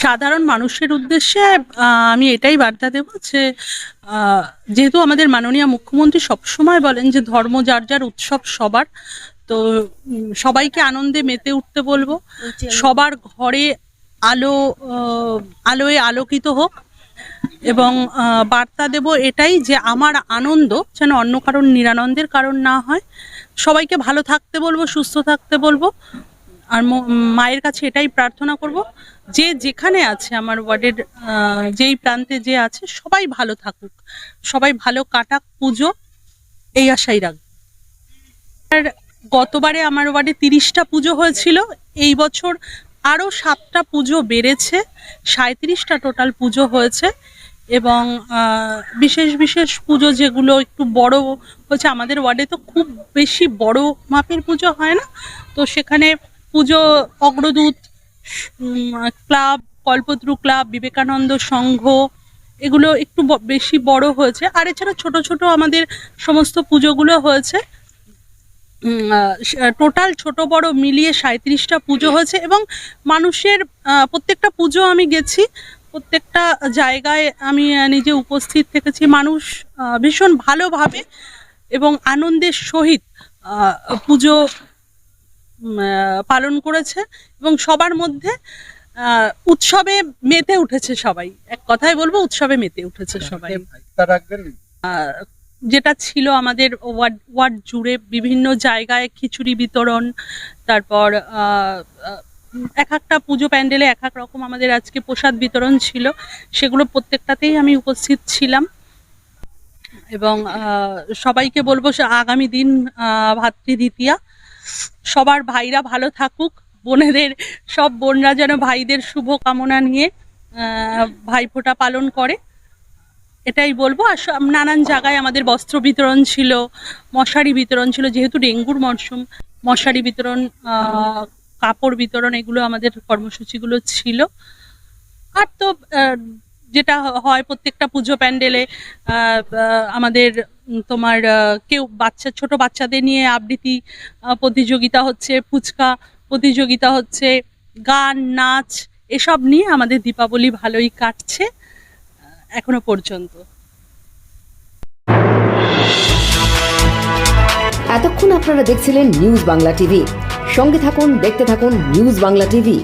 সাধারণ মানুষের উদ্দেশ্যে আমি এটাই বার্তা দেব যে যেহেতু আমাদের মাননীয় মুখ্যমন্ত্রী সবসময় বলেন যে ধর্ম যার যার, উৎসব সবার। তো সবাইকে আনন্দে মেতে উঠতে বলবো। সবার ঘরে আলো আলোয় আলোকিত হোক। এবং বার্তা দেব এটাই যে আমার আনন্দ যেন অন্য কারণ নিরানন্দের কারণ না হয়। সবাইকে ভালো থাকতে বলবো, সুস্থ থাকতে বলবো। আর মায়ের কাছে এটাই প্রার্থনা করব যে যেখানে আছে আমার ওয়ার্ডের যেই প্রান্তে যে আছে সবাই ভালো থাকুক, সবাই ভালো কাটাক পুজো, এই আশাই রাখব। আর গতবারে আমার ওয়ার্ডে 30টা পুজো হয়েছিল, এই বছর আরও 7টা পুজো বেড়েছে, 37টা টোটাল পুজো হয়েছে। এবং বিশেষ বিশেষ পুজো যেগুলো একটু বড় হচ্ছে, আমাদের ওয়ার্ডে তো খুব বেশি বড় মাপের পুজো হয় না, তো সেখানে পুজো অগ্রদূত ক্লাব, কল্পতরু ক্লাব, বিবেকানন্দ সংঘ, এগুলো একটু বেশি বড় হয়েছে। আর এছাড়া ছোট ছোট আমাদের সমস্ত পুজোগুলো হয়েছে। টোটাল ছোট বড় মিলিয়ে 37টা পুজো হয়েছে। এবং মানুষের প্রত্যেকটা পুজো আমি গেছি, প্রত্যেকটা জায়গায় আমি নিজে উপস্থিত থেকেছি। মানুষ ভীষণ ভালোভাবে এবং আনন্দের সহিত পুজো পালন করেছে এবং সবার মধ্যে উৎসবে মেতে উঠেছে সবাই। এক কথায় বলবো, উৎসবে মেতে উঠেছে সবাই। যেটা ছিল আমাদের ওয়ার্ড জুড়ে বিভিন্ন জায়গায় খিচুড়ি বিতরণ, তারপর এক একটা পুজো প্যান্ডেলে এক এক রকম আমাদের আজকে প্রসাদ বিতরণ ছিল, সেগুলো প্রত্যেকটাতেই আমি উপস্থিত ছিলাম। এবং সবাইকে বলবো আগামী দিন ভাতৃদ্বিতীয়া, সবার ভাইরা ভালো থাকুক, বোনেদের সব বোনরা যেন ভাইদের শুভ কামনা নিয়ে ভাইফোঁটা পালন করে, এটাই বলবো। আর নানান জায়গায় আমাদের বস্ত্র বিতরণ ছিল, মশারি বিতরণ ছিল, যেহেতু ডেঙ্গুর মরশুম, মশারি বিতরণ, কাপড় বিতরণ, এগুলো আমাদের কর্মসূচিগুলো ছিল। আর তো যেটা হয় প্রত্যেকটা পুজো প্যান্ডেলে আমাদের তোমার কেউ ছোট বাচ্চাদের নিয়ে আবৃত্তি প্রতিযোগিতা হচ্ছে, ফুচকা প্রতিযোগিতা হচ্ছে, গান নাচ, এসব নিয়ে আমাদের দীপাবলি ভালোই কাটছে এখনো পর্যন্ত। এতক্ষণ আপনারা দেখছিলেন নিউজ বাংলা টিভি। সঙ্গে থাকুন, দেখতে থাকুন নিউজ বাংলা টিভি।